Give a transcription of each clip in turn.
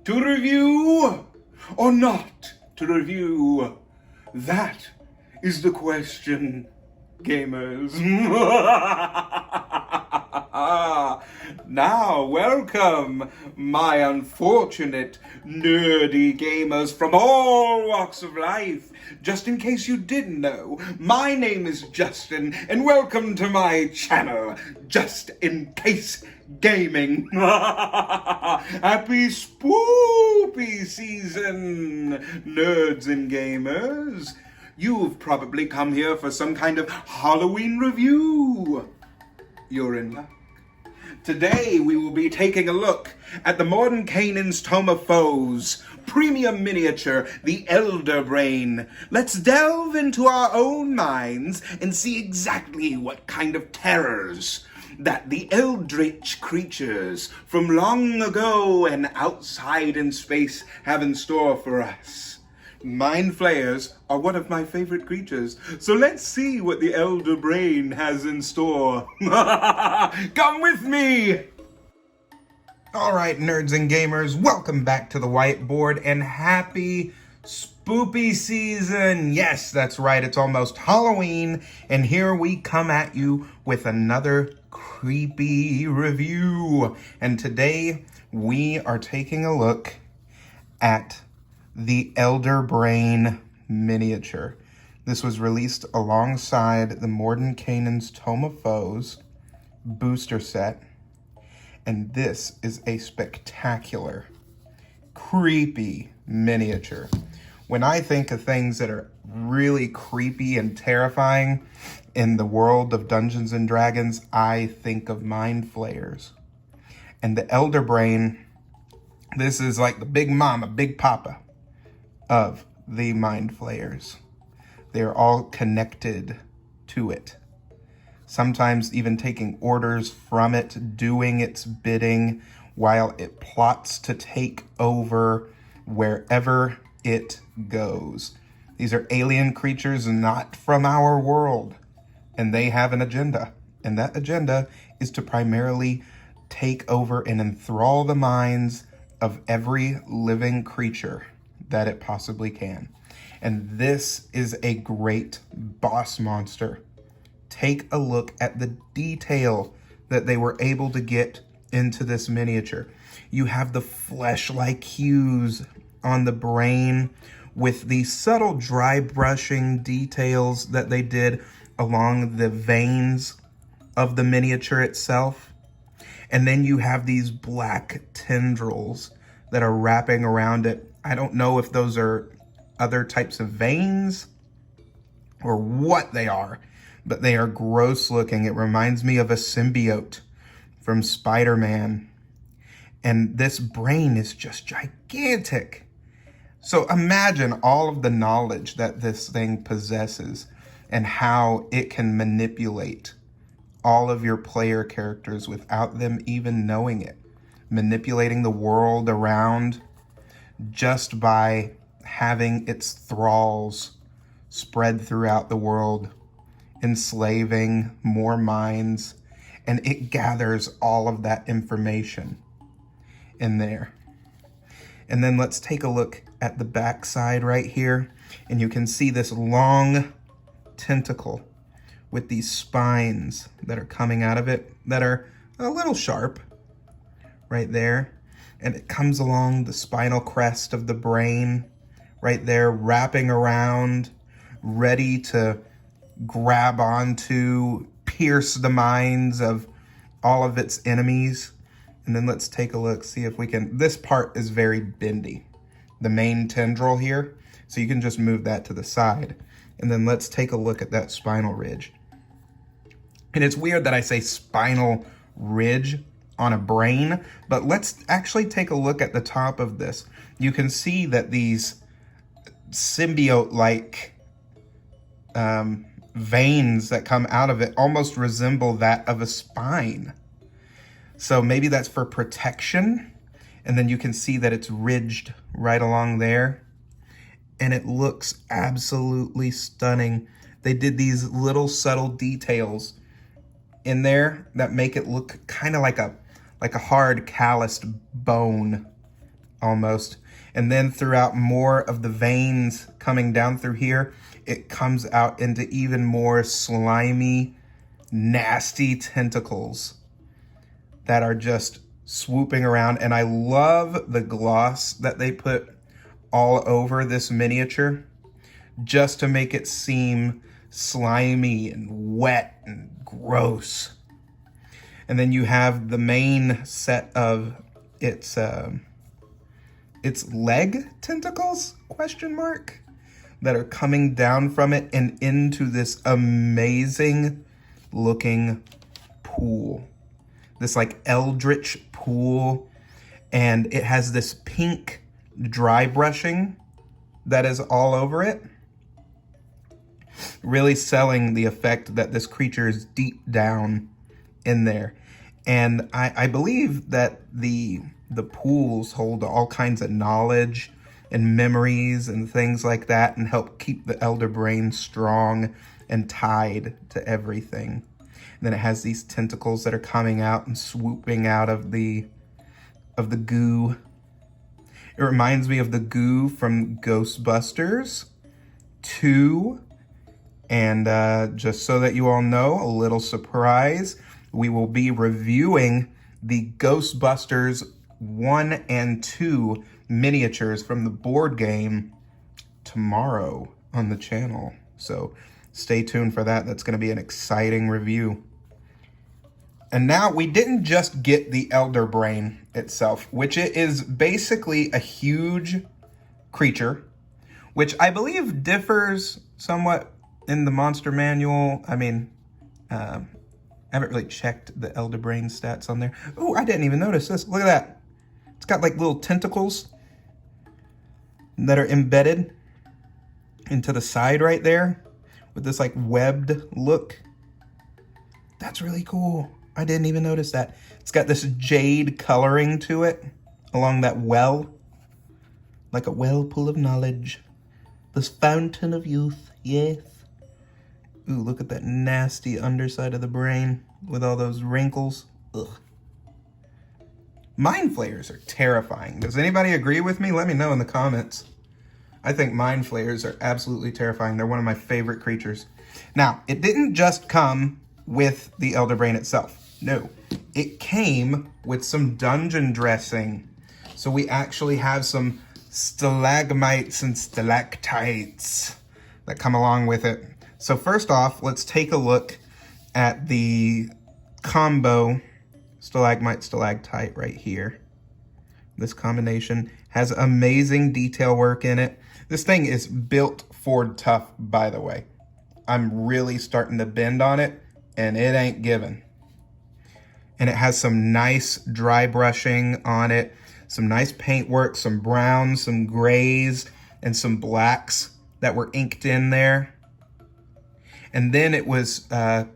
To review or not to review? That is the question, gamers. Now, welcome, my unfortunate, nerdy gamers from all walks of life. Just in case you didn't know, my name is Justin, and welcome to my channel, Just in Case Gaming. Happy spoopy season, nerds and gamers. You've probably come here for some kind of Halloween review. You're in luck. Today we will be taking a look at the Mordenkainen's Tome of Foes premium miniature, the Elder Brain. Let's delve into our own minds and see exactly what kind of terrors that the eldritch creatures from long ago and outside in space have in store for us. Mind flayers are one of my favorite creatures, so let's see what the Elder Brain has in store. Come with me! Alright, nerds and gamers, welcome back to the whiteboard and happy spoopy season. Yes, that's right, it's almost Halloween, and here we come at you with another creepy review. And today we are taking a look at the Elder Brain miniature. This was released alongside the Mordenkainen's Tome of Foes booster set, and this is a spectacular, creepy miniature. When I think of things that are really creepy and terrifying in the world of Dungeons and Dragons, I think of mind flayers. And the Elder Brain, this is like the big mama, big papa of the mind flayers. They're all connected to it. Sometimes even taking orders from it, doing its bidding while it plots to take over wherever it goes. These are alien creatures not from our world, and they have an agenda. And that agenda is to primarily take over and enthrall the minds of every living creature that it possibly can. And this is a great boss monster. Take a look at the detail that they were able to get into this miniature. You have the flesh-like hues on the brain with the subtle dry brushing details that they did along the veins of the miniature itself. And then you have these black tendrils that are wrapping around it. I don't know if those are other types of veins or what they are, but they are gross looking. It reminds me of a symbiote from Spider-Man. And this brain is just gigantic. So imagine all of the knowledge that this thing possesses and how it can manipulate all of your player characters without them even knowing it. Manipulating the world around just by having its thralls spread throughout the world, enslaving more minds, and it gathers all of that information in there. And then let's take a look at the back side right here, and you can see this long tentacle with these spines that are coming out of it that are a little sharp right there. And it comes along the spinal crest of the brain right there, wrapping around, ready to grab onto, pierce the minds of all of its enemies. And then let's take a look, see if we can, this part is very bendy, the main tendril here. So you can just move that to the side. And then let's take a look at that spinal ridge. And it's weird that I say spinal ridge on a brain, but let's actually take a look at the top of this. You can see that these symbiote-like veins that come out of it almost resemble that of a spine. So maybe that's for protection. And then you can see that it's ridged right along there. And it looks absolutely stunning. They did these little subtle details in there that make it look kind of like a hard calloused bone almost. And then throughout more of the veins coming down through here, it comes out into even more slimy, nasty tentacles that are just swooping around. And I love the gloss that they put all over this miniature just to make it seem slimy and wet and gross. And then you have the main set of its leg tentacles, question mark, that are coming down from it and into this amazing looking pool. This like eldritch pool. And it has this pink dry brushing that is all over it, really selling the effect that this creature is deep down in there. And I believe that the pools hold all kinds of knowledge and memories and things like that, and help keep the elder brain strong and tied to everything. And then it has these tentacles that are coming out and swooping out of the goo. It reminds me of the goo from Ghostbusters 2. And just so that you all know, a little surprise, we will be reviewing the Ghostbusters 1 and 2 miniatures from the board game tomorrow on the channel. So stay tuned for that. That's going to be an exciting review. And now we didn't just get the Elder Brain itself, which it is basically a huge creature, which I believe differs somewhat in the monster manual. I mean, I haven't really checked the Elder Brain stats on there. Oh, I didn't even notice this. Look at that. It's got like little tentacles that are embedded into the side right there with this like webbed look. That's really cool. I didn't even notice that. It's got this jade coloring to it along that well, like a whirlpool of knowledge. This fountain of youth, yes. Ooh, look at that nasty underside of the brain with all those wrinkles. Ugh. Mind flayers are terrifying. Does anybody agree with me? Let me know in the comments. I think mind flayers are absolutely terrifying. They're one of my favorite creatures. Now, it didn't just come with the Elder Brain itself. No, it came with some dungeon dressing. So we actually have some stalagmites and stalactites that come along with it. So first off, let's take a look at the combo stalagmite, stalactite right here. This combination has amazing detail work in it. This thing is built Ford tough, by the way. I'm really starting to bend on it, and it ain't giving. And it has some nice dry brushing on it, some nice paint work, some browns, some grays, and some blacks that were inked in there. And then it was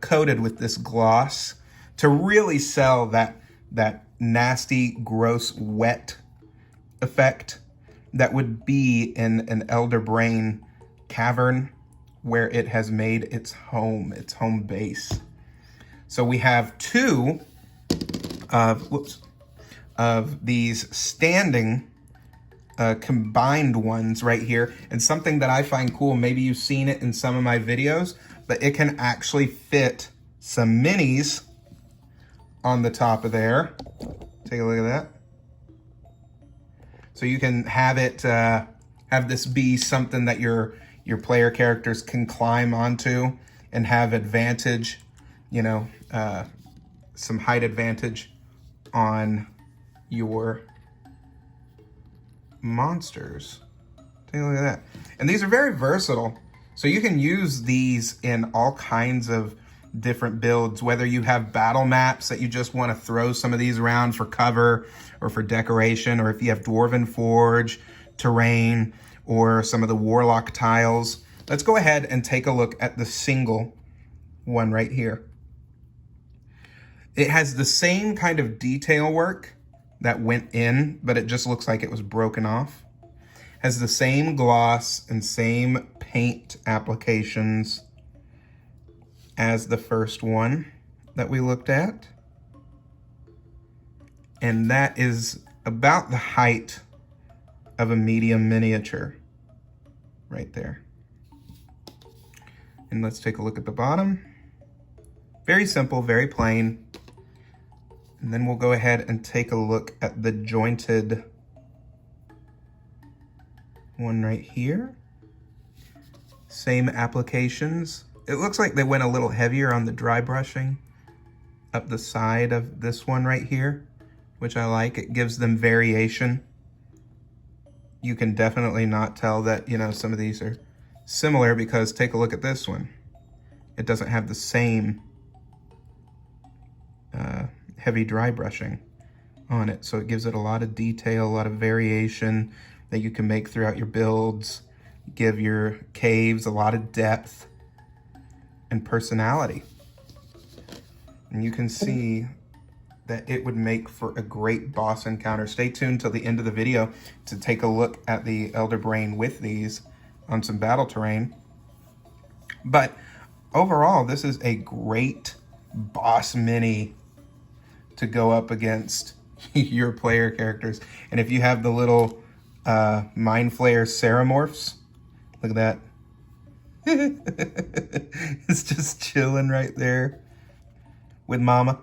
coated with this gloss to really sell that nasty, gross, wet effect that would be in an Elder Brain cavern where it has made its home base. So we have two of these standing combined ones right here. And something that I find cool, maybe you've seen it in some of my videos, but it can actually fit some minis on the top of there. Take a look at that. So you can have it, have this be something that your player characters can climb onto and have advantage, you know, some height advantage on your monsters. Take a look at that. And these are very versatile. So you can use these in all kinds of different builds, whether you have battle maps that you just want to throw some of these around for cover or for decoration, or if you have Dwarven Forge, terrain, or some of the Warlock tiles. Let's go ahead and take a look at the single one right here. It has the same kind of detail work that went in, but it just looks like it was broken off. Has the same gloss and same paint applications as the first one that we looked at. And that is about the height of a medium miniature right there. And let's take a look at the bottom. Very simple, very plain. And then we'll go ahead and take a look at the jointed one right here. Same applications. It looks like they went a little heavier on the dry brushing up the side of this one right here, which I like. It gives them variation. You can definitely not tell that, you know, some of these are similar because take a look at this one. It doesn't have the same heavy dry brushing on it. So it gives it a lot of detail, a lot of variation that you can make throughout your builds, give your caves a lot of depth and personality. And you can see that it would make for a great boss encounter. Stay tuned till the end of the video to take a look at the Elder Brain with these on some battle terrain. But overall, this is a great boss mini to go up against your player characters. And if you have the little Mind Flayer Ceramorphs, look at that. It's just chilling right there with Mama.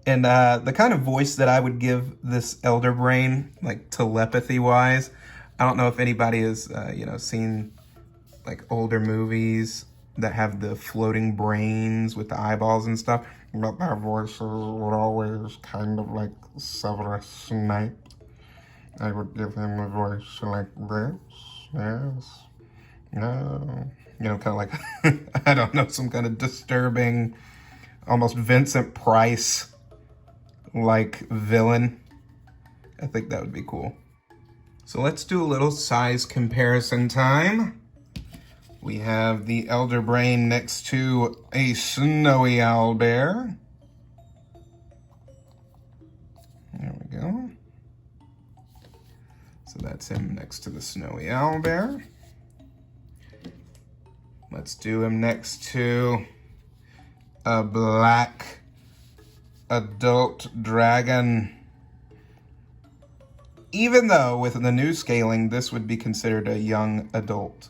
And the kind of voice that I would give this Elder Brain, like telepathy-wise, I don't know if anybody has, you know, seen like older movies that have the floating brains with the eyeballs and stuff, but their voices would always kind of like Severus Snape. I would give him a voice like this, yes, no, you know, kind of like, I don't know, some kind of disturbing, almost Vincent Price like villain. I think that would be cool. So let's do a little size comparison time. We have the Elder Brain next to a snowy owlbear. There we go. So that's him next to the snowy owlbear. Let's do him next to a black adult dragon. Even though with the new scaling, this would be considered a young adult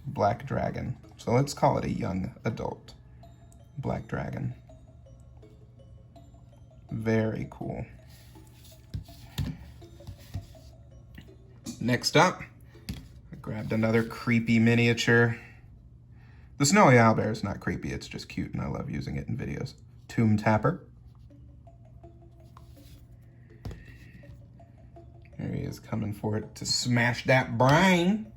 black dragon. So let's call it a young adult black dragon. Very cool. Next up, I grabbed another creepy miniature. The snowy owlbear is not creepy, it's just cute and I love using it in videos. Tomb Tapper. There he is coming for it to smash that brain.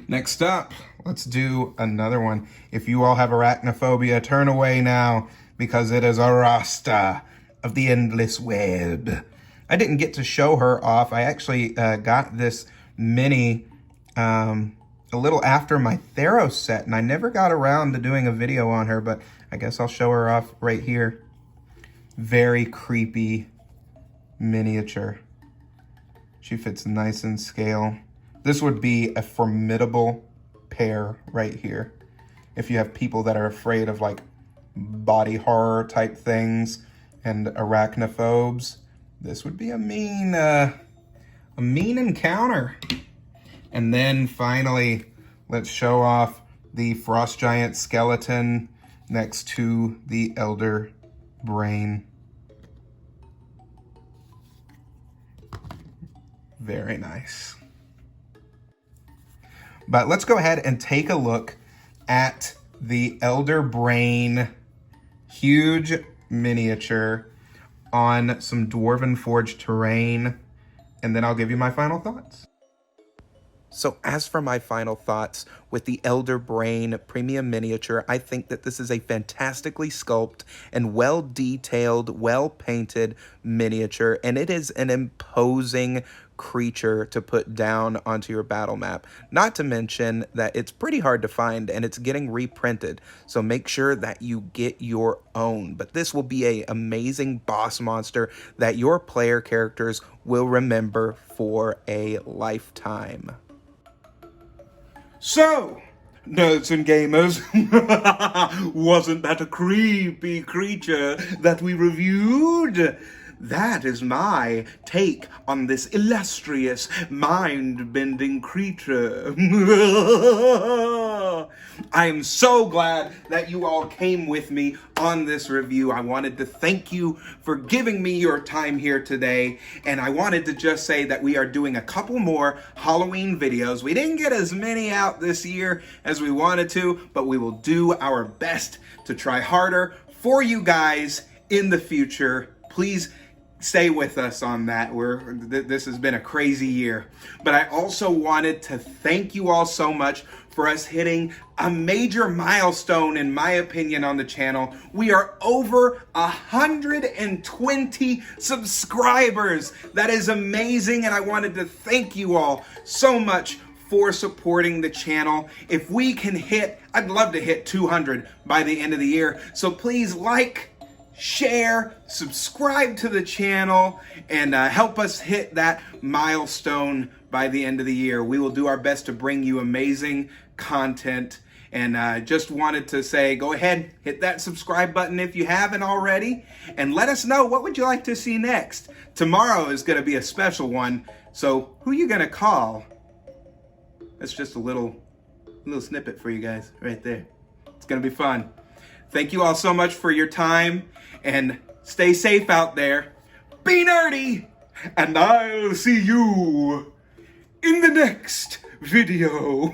Next up, let's do another one. If you all have arachnophobia, turn away now because it is a Rasta of the Endless Web. I didn't get to show her off. I actually got this mini a little after my Theros set, and I never got around to doing a video on her, but I guess I'll show her off right here. Very creepy miniature. She fits nice in scale. This would be a formidable pair right here. If you have people that are afraid of like body horror type things and arachnophobes, this would be a mean encounter. And then finally, let's show off the Frost Giant skeleton next to the Elder Brain. Very nice. But let's go ahead and take a look at the Elder Brain huge miniature on some Dwarven Forge terrain, and then I'll give you my final thoughts. So as for my final thoughts with the Elder Brain Premium Miniature, I think that this is a fantastically sculpted and well-detailed, well-painted miniature, and it is an imposing creature to put down onto your battle map. Not to mention that it's pretty hard to find and it's getting reprinted, so make sure that you get your own. But this will be an amazing boss monster that your player characters will remember for a lifetime. So, nerds and gamers, wasn't that a creepy creature that we reviewed? that is my take on this illustrious, mind-bending creature. I am so glad that you all came with me on this review. I wanted to thank you for giving me your time here today, and I wanted to just say that we are doing a couple more Halloween videos. We didn't get as many out this year as we wanted to, but we will do our best to try harder for you guys in the future. Please stay with us on that. This has been a crazy year. But I also wanted to thank you all so much for us hitting a major milestone, in my opinion, on the channel. We are over 120 subscribers. That is amazing, and I wanted to thank you all so much for supporting the channel. If we can hit, I'd love to hit 200 by the end of the year. So please like, share, subscribe to the channel, and help us hit that milestone by the end of the year. We will do our best to bring you amazing content. And just wanted to say, go ahead, hit that subscribe button if you haven't already, and let us know, what would you like to see next? Tomorrow is gonna be a special one, so who you gonna call? That's just a little snippet for you guys right there. It's gonna be fun. Thank you all so much for your time, and stay safe out there. Be nerdy, and I'll see you in the next video.